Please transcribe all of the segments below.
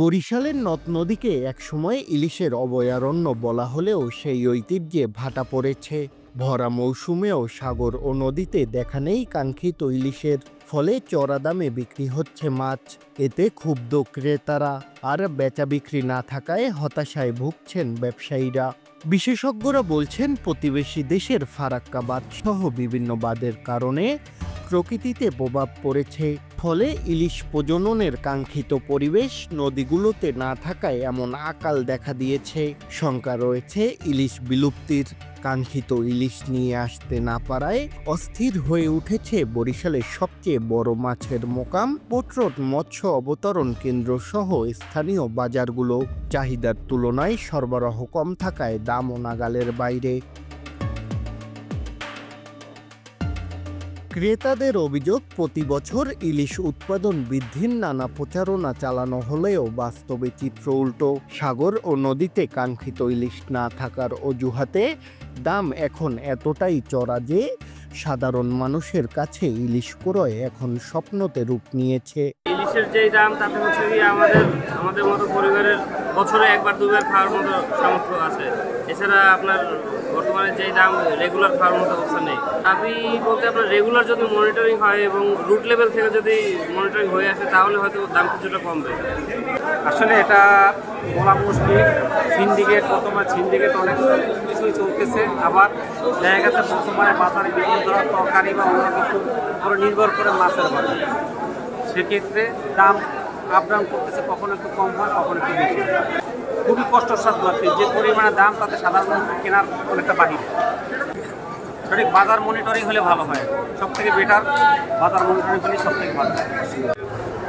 বরিশালের নদ-নদীকে একসময় ইলিশের অভয়ারণ্য বলা হলেও সেই ঐতিহ্যে ভাটা পড়েছে। ভরা মৌসুমেও সাগর ও নদীতে দেখা নেই কাঙ্ক্ষিত ইলিশের। ফলে চড়া দামে বিক্রি হচ্ছে মাছ। এতে ক্ষুব্ধ ক্রেতারা, আর বেচা বিক্রি না থাকায় হতাশায় ভুগছেন ব্যবসায়ীরা। বিশেষজ্ঞরা বলছেন, প্রতিবেশী দেশের ফারাক্কা বাঁধ সহ বিভিন্ন বাঁধের কারণে প্রকৃতিতে প্রভাব পড়েছে। ফলে ইলিশ প্রজননের কাঙ্ক্ষিত পরিবেশ নদীগুলোতে না থাকায় এমন আকাল দেখা দিয়েছে। শঙ্কা রয়েছে ইলিশ বিলুপ্তির। কাঙ্ক্ষিত ইলিশ নিয়ে আসতে না পারায় অস্থির হয়ে উঠেছে বরিশালের সবচেয়ে বড় মাছের মোকাম পোট্রট মৎস্য অবতরণ কেন্দ্র সহ স্থানীয় বাজারগুলো। চাহিদার তুলনায় সরবরাহ কম থাকায় দামও নাগালের বাইরে। ক্রেতাদের অভিযোগ, প্রতি বছর ইলিশ উৎপাদন বৃদ্ধির নানা প্রচারণা চালানো হলেও বাস্তবে চিত্র উল্টো। সাগর ও নদীতে কাঙ্ক্ষিত ইলিশ না থাকার অজুহাতে দাম এখন এতটাই চড়া যে সাধারণ মানুষের কাছে ইলিশ ক্রয় এখন স্বপ্নতে রূপ নিয়েছে। ইলিশের যেই দাম তাতে হচ্ছে কি আমাদের মতো পরিবারের বছরে একবার দুবার খাওয়ার মতো সামর্থ্য আছে। এছাড়া আপনার বর্তমানে যেই দাম রেগুলার খাওয়ার মতো অবস্থা নেই। আপনি বলতে আপনার রেগুলার যদি মনিটরিং হয় এবং রুট লেভেল থেকে যদি মনিটরিং হয়ে আসে তাহলে হয়তো দাম কিছুটা কমবে। আসলে এটা বলা মুশকিল। সিন্ডিকেট বর্তমানে অনেক কিছুই চলতেছে। আবার দেখা গেছে বর্তমানে বাজারে বিভিন্ন ধরনের তরকারি বা অন্য কিছু উপরে নির্ভর করে মাছের বাজার। সেক্ষেত্রে দাম আপ ডাউন করতেছে, কখনো একটু কম হয়, কখনো একটু বেশি। খুবই কষ্টসাধ্য আর কি। যে পরিমাণে দাম তাতে সাধারণ মানুষ কেনার অনেকটা বাহিরে। সঠিক বাজার মনিটরিং হলে ভালো হয়, সব থেকে বেটার বাজার মনিটরিং হলে সব থেকে ভালো হয়।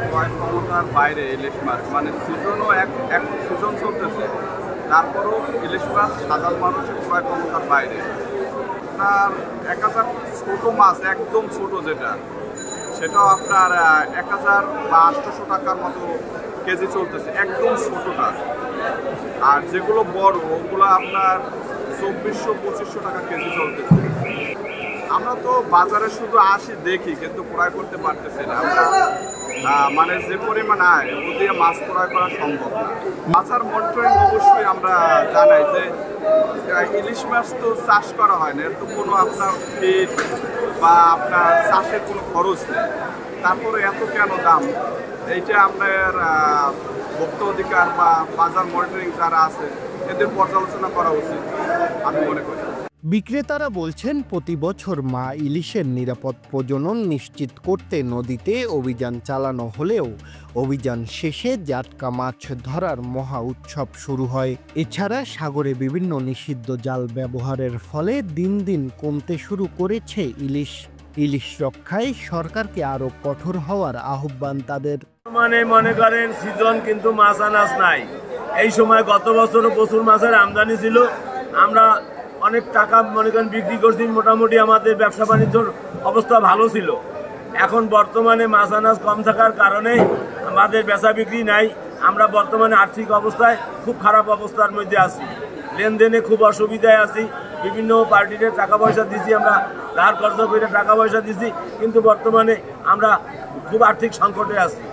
ক্রয় ক্ষমতার বাইরে ইলিশ মাছ, মানে সিজনও এক সিজন চলতেছে, তারপরও ইলিশ মাছ সাধারণ মানুষের ক্রয় ক্ষমতার বাইরে। আপনার 1000 ছোটো মাছ, একদম ছোটো যেটা, সেটাও আপনার 1000 বা 800 টাকার মতো কেজি চলতেছে, একদম ছোটোটা। আর যেগুলো বড় ওগুলো আপনার 2400-2500 টাকা কেজি চলতেছে। আমরা তো বাজারে শুধু আসি দেখি, কিন্তু ক্রয় করতে পারতেছি না। মানে যে পরিমাণ আয় ও দিয়ে মাছ ক্রয় করা সম্ভব না। বাজার মনিটরিং অবশ্যই আমরা জানাই যে ইলিশ মাছ তো চাষ করা হয় না, এর তো কোনো আপনার ফিড বা আপনার চাষের কোনো খরচ নেই, তারপরে এত কেন দাম? এইটা আপনার ভোক্তা অধিকার বা বাজার মনিটরিং যারা আছে এদের পর্যালোচনা করা উচিত আমি মনে করি। বিক্রেতারা বলছেন, প্রতি বছর মা ইলিশের নিরাপদ প্রজনন নিশ্চিত করতে নদীতে অভিযান চালানো হলেও অভিযান শেষে জাটকা মাছ ধরার মহা উৎসব শুরু হয়। এছাড়া সাগরে বিভিন্ন নিষিদ্ধ জাল ব্যবহারের ফলে দিন দিন কমতে শুরু করেছে ইলিশ রক্ষায় সরকারকে আরো কঠোর হওয়ার আহ্বান তাদের। মনে করেন সিজন, কিন্তু মাছ আনাজ নাই। এই সময় গত বছরও প্রচুর মাছের আমদানি ছিল, আমরা অনেক টাকা মনে করেন বিক্রি করছি, মোটামুটি আমাদের ব্যবসা বাণিজ্যর অবস্থা ভালো ছিল। এখন বর্তমানে মাছ আনাজ কম থাকার কারণে আমাদের বেচা বিক্রি নাই। আমরা বর্তমানে আর্থিক অবস্থায় খুব খারাপ অবস্থার মধ্যে আছি, লেনদেনে খুব অসুবিধায় আছি। বিভিন্ন পার্টিতে টাকা পয়সা দিছি, আমরা ধার কর্জ করে টাকা পয়সা দিছি, কিন্তু বর্তমানে আমরা খুব আর্থিক সংকটে আছি।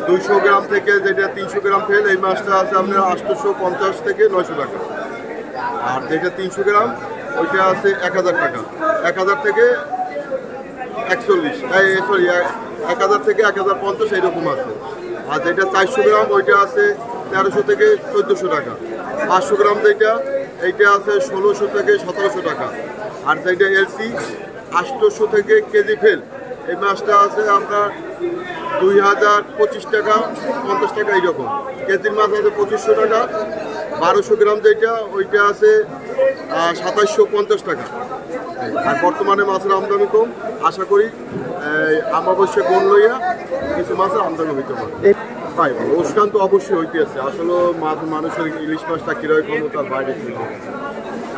200 গ্রাম থেকে যেটা 300 গ্রাম ফেল, এই মাছটা আছে আপনার 850 থেকে 900 টাকা। আর যেটা 300 গ্রাম ওইটা আছে 1000 টাকা, 1000 থেকে 41, সরি 1000 থেকে 1050 এইরকম আছে। আর যেটা 400 গ্রাম ওইটা আছে 1300 থেকে 1400 টাকা। 500 গ্রাম যেটা এইটা আছে 1600 থেকে 1700 টাকা। আর যেটা এলসি 800 থেকে কেজি ফেল, এই মাছটা আছে আপনার 2025 টাকা, 50 টাকা এইরকম। কেজির মাছ আছে 2500 টাকা। 1200 গ্রাম যেটা ওইটা আছে 2750 টাকা। আর বর্তমানে মাছের আমদানি কম, আশা করি অমাবস্যা কোন লইয়া কিছু মাছের আমদানি হইতে পারে। তাই অনুষ্ঠান তো অবশ্যই হইতে আছে। আসলে মানুষের ইলিশ মাছটা ক্রয় ক্ষমতার বাইরে ছিল।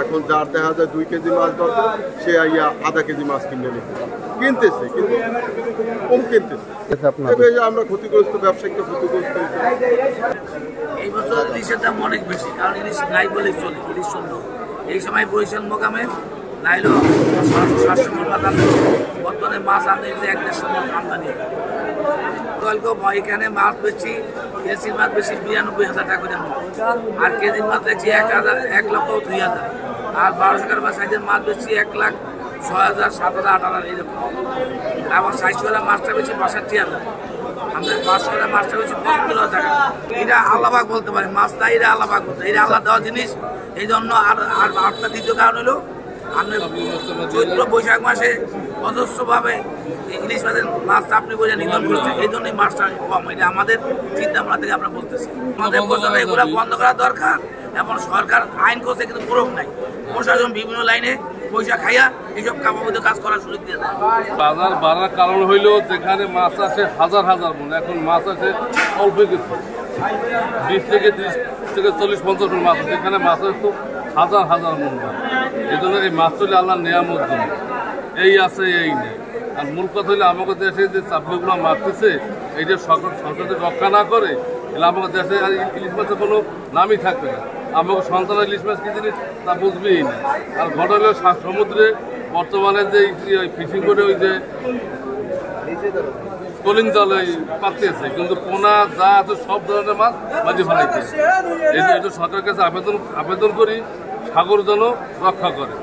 এখন যার দেখা যায় 2 কেজি মাছ দরকার, সে আধা কেজি মাছ কিনতেছে, কিন্তু কম কিনতেছে। আমরা ক্ষতিগ্রস্ত, ব্যবসায়িক ক্ষতিগ্রস্ত। এই বছর ইলিশের দাম অনেক বেশি, কারণ ইলিশ নাই বলেই চলে। ইলিশ সুন্দর এই সময় বরিশাল মোকামে নাইলো 700 মন আমদানি, বর্তমানে মাছ আমদানি 1-1.5 মন আমদানি। এখানে মাছ বেশি দেশির মাছ বেশি 92,000 টাকা করে আর কেজির মাছ দেখছি 1,00,000 আর 1200 টাকার সাইজের মাছ বেশি 1,06,000 7,000 8,000 এইরকম। আবার 600 মাছটা বেশি 62,000, আমাদের 500 মাছটা বেশি 75,000 টাকা। এটা আল্লাহবাক বলতে পারে, মাছ না এটা আল্লাহবাক বলতে, এটা আল্লাহ দেওয়া জিনিস। এই জন্য আর আপনার দ্বিতীয় কারণ হলো আপনি চৈত্র বৈশাখ মাসে অজস্রভাবে ইলিশ মাছের মাছ আপনি বোঝা নিধন করেছেন, এই জন্যই মাছটা কম। এটা আমাদের চিন্তা ভাবনা থেকে আমরা বলতেছি, আমাদের পর্যন্ত এগুলো বন্ধ করা দরকার। এবং সরকার আইন করছে কিন্তু প্রয়োগ নাই, প্রশাসন বিভিন্ন লাইনে পয়সা খাইয়া এইসব কামাবৈধ কাজ করার সুযোগ দিয়ে দেয়। বাজার বাড়ার কারণ হইল যেখানে মাছ আছে হাজার হাজার মন, এখন মাছ আছে অল্প কিছু, 20 থেকে 30 থেকে 40-50 মন মাছ, যেখানে মাছ আছে তো হাজার হাজার মন মাছ। এই জন্য এই মাছ চলে আল্লাহ নেয়ামত জন্য, এই আছে এই নেই। আর মূল কথা হইলে আমাদের দেশে যে চাপড়িগুলো মারতেছে, এইটা সরকার রক্ষা না করে তাহলে আমাদের দেশে ইলিশ মাছের কোনো নামই থাকবে না। আমাকে সন্তান ইলিশ মাছ কি জিনিস তা বুঝবেই না। আর ঘটনা হলো সমুদ্রে বর্তমানে যে ফিশিং করে ওই যে ট্রলিং জাল পাচ্ছে, কিন্তু পোনা যা আছে সব ধরনের মাছ মাঝে ফেলাইছে। এই সরকারের কাছে আবেদন করি সাগর যেন রক্ষা করে।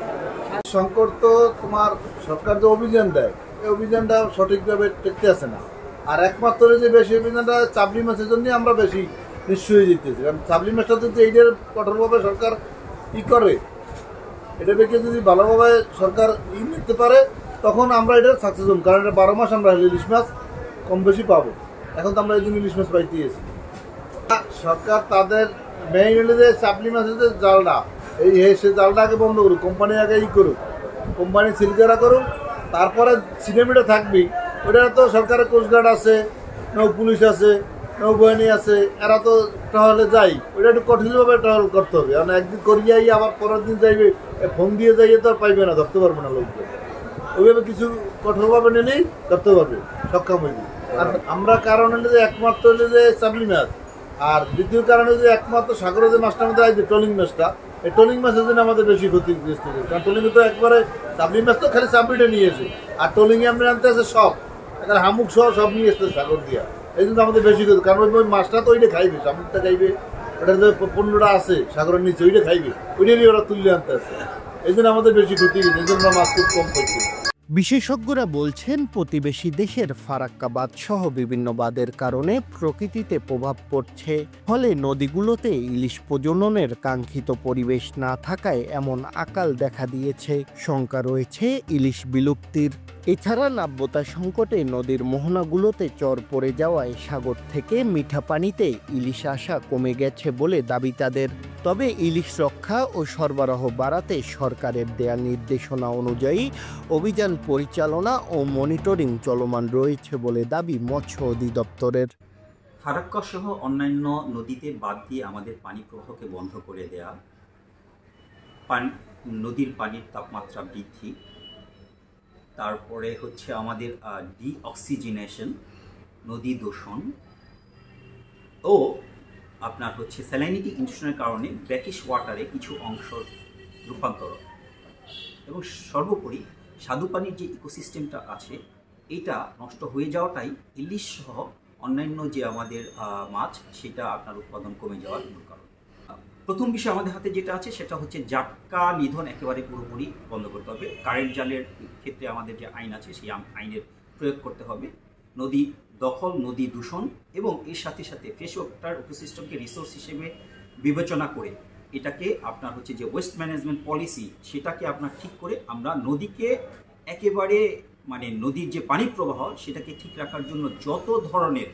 সংকট তো তোমার সরকার যে অভিযান দেয়, এই অভিযানটা সঠিকভাবে টেকতে আসে না। আর একমাত্র যে বেশি অভিযানটা চাবলি মাছের জন্য আমরা বেশি নিশ্চয় হয়ে যেতেছি, কারণ চাবলি মাছটা যদি এইটার কঠোরভাবে সরকার করে, এটা দেখে যদি ভালোভাবে সরকার নিতে পারে তখন আমরা এটা সাকসেস হব, কারণ এটা 12 মাস আমরা ইলিশ মাছ কম বেশি পাবো। এখন তো আমরা এই জন্য ইলিশ মাছ পাইতেছি। সরকার তাদের মেইন হলে যে চাবলি মাছের যে জালটা, সে জালটা আগে বন্ধ করুক, কোম্পানি আগে করুক, কোম্পানি সিল করা করুক, তারপরে সিনেমিটা থাকবি। ওটা তো সরকারের কোস্টগার্ড আছে, নৌ পুলিশ আছে, নৌবাহিনী আছে, এরা তো টহলে যাই, ওটা একটু কঠিনভাবে টহল করতে হবে। কারণ একদিন করিয়াই আবার পরের দিন যাইবে, ফোন দিয়ে যাইয়ে তো আর পাইবে না, ধরতে পারবে না লোকজন। ওইভাবে কিছু কঠোরভাবে নিলেই ধরতে পারবে, সক্ষম হইবে। আর আমরা কারণ হলে যে একমাত্র হলে যে চাবলি মাছ, আর দ্বিতীয় কারণ হলে যে একমাত্র সাগরে যে মাছটা আমাদের আছে ট্রলিং মাছটা, এই ট্রলিং মাছের জন্য আমাদের বেশি ক্ষতিগ্রস্ত হয়েছে। কারণ ট্রলিংয়ে তো একবারে চাবলি মাছ তো খালি চাবলিটা নিয়েছে, আর ট্রলিংয়ে আমরা আনতে আছে সব, এখানে হামুক সহ সব নিয়ে এসছে সাগর দিয়া। এই জন্য আমাদের বেশি ক্ষতি, কারণ ওই মাছটা তো ওইটা খাইবে, শামুকটা খাইবে, ওটার যে পণ্যটা আছে সাগরের নিচে ওইটা খাইবে, ওইটা নিয়ে ওরা তুলে আনতে আছে। এই জন্য আমাদের বেশি ক্ষতি হয়েছে, এই জন্য মাছ খুব কম খাইছে। বিশেষজ্ঞরা বলছেন প্রতিবেশী দেশের ফারাক্কা বাঁধ সহ বিভিন্ন বাঁধের কারণে প্রকৃতিতে প্রভাব পড়ছে, ফলে নদীগুলোতে ইলিশ প্রজননের কাঙ্ক্ষিত পরিবেশ না থাকায় এমন আকাল দেখা দিয়েছে। শঙ্কা রয়েছে ইলিশ বিলুপ্তির। এছাড়া নাব্যতা সংকটে নদীর মোহনাগুলোতে চর পড়ে যাওয়ায় সাগর থেকে মিঠা পানিতে ইলিশ আসা কমে গেছে বলে দাবি তাদের। তবে ইলিশ রক্ষা ও সরবরাহ বাড়াতে সরকারের দেয়া নির্দেশনা অনুযায়ী অভিযান পরিচালনা ও মনিটরিং চলমান রয়েছে বলে দাবি মৎস্য অধিদপ্তরের। ফারাক্কা সহ অন্যান্য নদীতে বাদ দিয়ে আমাদের পানি প্রবাহকে বন্ধ করে দেয়া, নদীর পানির তাপমাত্রা বৃদ্ধি, তারপরে হচ্ছে আমাদের ডিঅক্সিজেনেশন, নদী দূষণ ও আপনার হচ্ছে স্যালাইনিটি ইনফিউশনের কারণে ব্র্যাকিশ ওয়াটারে কিছু অংশ রূপান্তর, এবং সর্বোপরি স্বাদু পানির যে ইকোসিস্টেমটা আছে এটা নষ্ট হয়ে যাওয়াটাই ইলিশ সহ অন্যান্য যে আমাদের মাছ সেটা আপনার উৎপাদন কমে যাওয়ার মূল কারণ। প্রথম বিষয় আমাদের হাতে যেটা আছে সেটা হচ্ছে জাটকা নিধন একেবারে পুরোপুরি বন্ধ করতে হবে। কারেন্ট জালের ক্ষেত্রে আমাদের যে আইন আছে সেই আইনের প্রয়োগ করতে হবে। নদী দখল, নদী দূষণ এবং এর সাথে সাথে ফ্রেশ ওয়াটার ইকোসিস্টেমকে রিসোর্স হিসেবে বিবেচনা করে এটাকে আপনার হচ্ছে যে ওয়েস্ট ম্যানেজমেন্ট পলিসি সেটাকে আপনার ঠিক করে আমরা নদীকে একেবারে মানে নদীর যে পানি প্রবাহ সেটাকে ঠিক রাখার জন্য যত ধরনের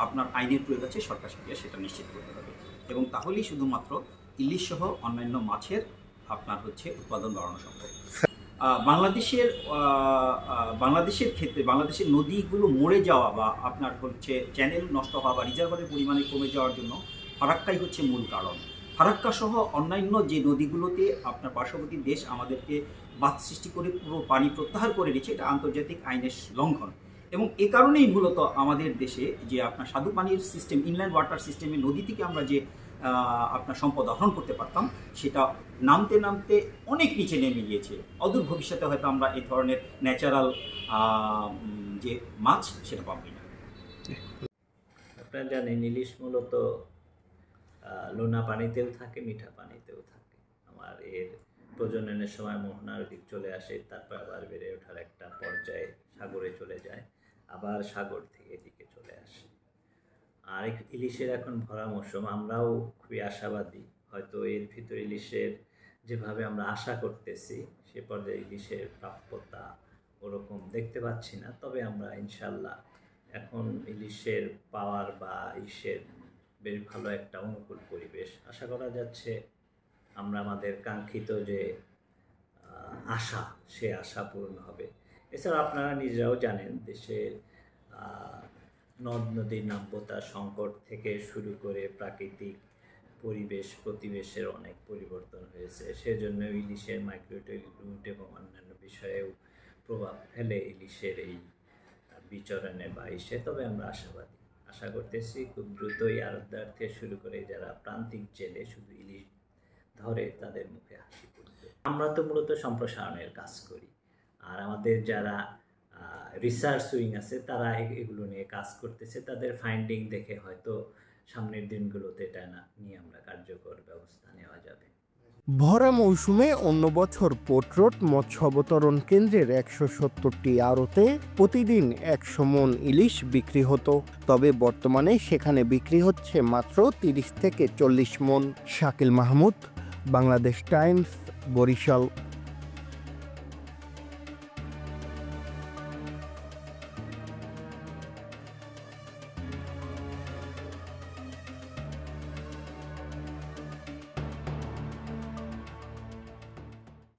আপনার আইনের প্রয়োগ আছে সরকার সেটা নিশ্চিত করতে হবে, এবং তাহলেই শুধুমাত্র ইলিশ সহ অন্যান্য মাছের আপনার হচ্ছে উৎপাদন বাড়ানো সম্ভব। বাংলাদেশের ক্ষেত্রে বাংলাদেশের নদীগুলো মরে যাওয়া বা আপনার হচ্ছে চ্যানেল নষ্ট হওয়া বা রিজার্ভারের পরিমাণে কমে যাওয়ার জন্য ফারাক্কাই হচ্ছে মূল কারণ। ফারাক্কা সহ অন্যান্য যে নদীগুলোতে আপনার পার্শ্ববর্তী দেশ আমাদেরকে বাঁধ সৃষ্টি করে পুরো পানি প্রত্যাহার করে নিচ্ছে, এটা আন্তর্জাতিক আইনের লঙ্ঘন। এবং এ কারণেই মূলত আমাদের দেশে যে আপনার স্বাদু পানির সিস্টেম, ইনল্যান্ড ওয়াটার সিস্টেমে নদী থেকে আমরা যে আপনার সম্পদ আহরণ করতে পারতাম সেটা নামতে নামতে অনেক নিচে নেমে গিয়েছে। অদূর ভবিষ্যতে হয়তো আমরা এই ধরনের ন্যাচারাল যে মাছ সেটা পাবই না। আপনারা জানেন ইলিশ মূলত লোনা পানিতেও থাকে, মিঠা পানিতেও থাকে। আমার এর প্রজননের সময় মোহনার দিক চলে আসে, তারপর আবার বেড়ে ওঠার একটা পর্যায়ে সাগরে চলে যায়, আবার সাগর থেকে এদিকে চলে আসে। আর ইলিশের এখন ভরা মৌসুম, আমরাও খুবই আশাবাদী। হয়তো এর ভিতরে ইলিশের যেভাবে আমরা আশা করতেছি সে পর্যায়ে ইলিশের প্রাপ্যতা ওরকম দেখতে পাচ্ছি না, তবে আমরা ইনশাল্লাহ এখন ইলিশের পাওয়ার বা ইলিশের বেশ ভালো একটা অনুকূল পরিবেশ আশা করা যাচ্ছে। আমরা আমাদের কাঙ্ক্ষিত যে আশা, সে আশা পূরণ হবে। এছাড়া আপনারা নিজেরাও জানেন দেশের নদ নদীর নাব্যতা সংকট থেকে শুরু করে প্রাকৃতিক পরিবেশ প্রতিবেশের অনেক পরিবর্তন হয়েছে, সেজন্য ইলিশের মাইগ্রেটরি রুট এবং অন্যান্য বিষয়েও প্রভাব ফেলে ইলিশের এই বিচরণে বা ইসে। তবে আমরা আশাবাদী, আশা করতেছি খুব দ্রুতই আড়তদার থেকে শুরু করে যারা প্রান্তিক জেলে শুধু ইলিশ ধরে তাদের মুখে হাসি ফুটবে। আমরা তো মূলত সম্প্রসারণের কাজ করি, আর আমাদের যারা রিসার্চ উইং আছে তারা এগুলো নিয়ে কাজ করতেছে। তাদের ফাইন্ডিং দেখে হয়তো সামনের দিনগুলোতে এটা নিয়ে আমরা কার্যকর ব্যবস্থা নেওয়া যাবে। ভরা মৌসুমে অন্য বছর পোর্ট রোড মৎস্য অবতরণ কেন্দ্রের 170টি আড়তে প্রতিদিন 100 মন ইলিশ বিক্রি হতো, তবে বর্তমানে সেখানে বিক্রি হচ্ছে মাত্র 30 থেকে 40 মন। শাকিল মাহমুদ, বাংলাদেশ টাইমস, বরিশাল।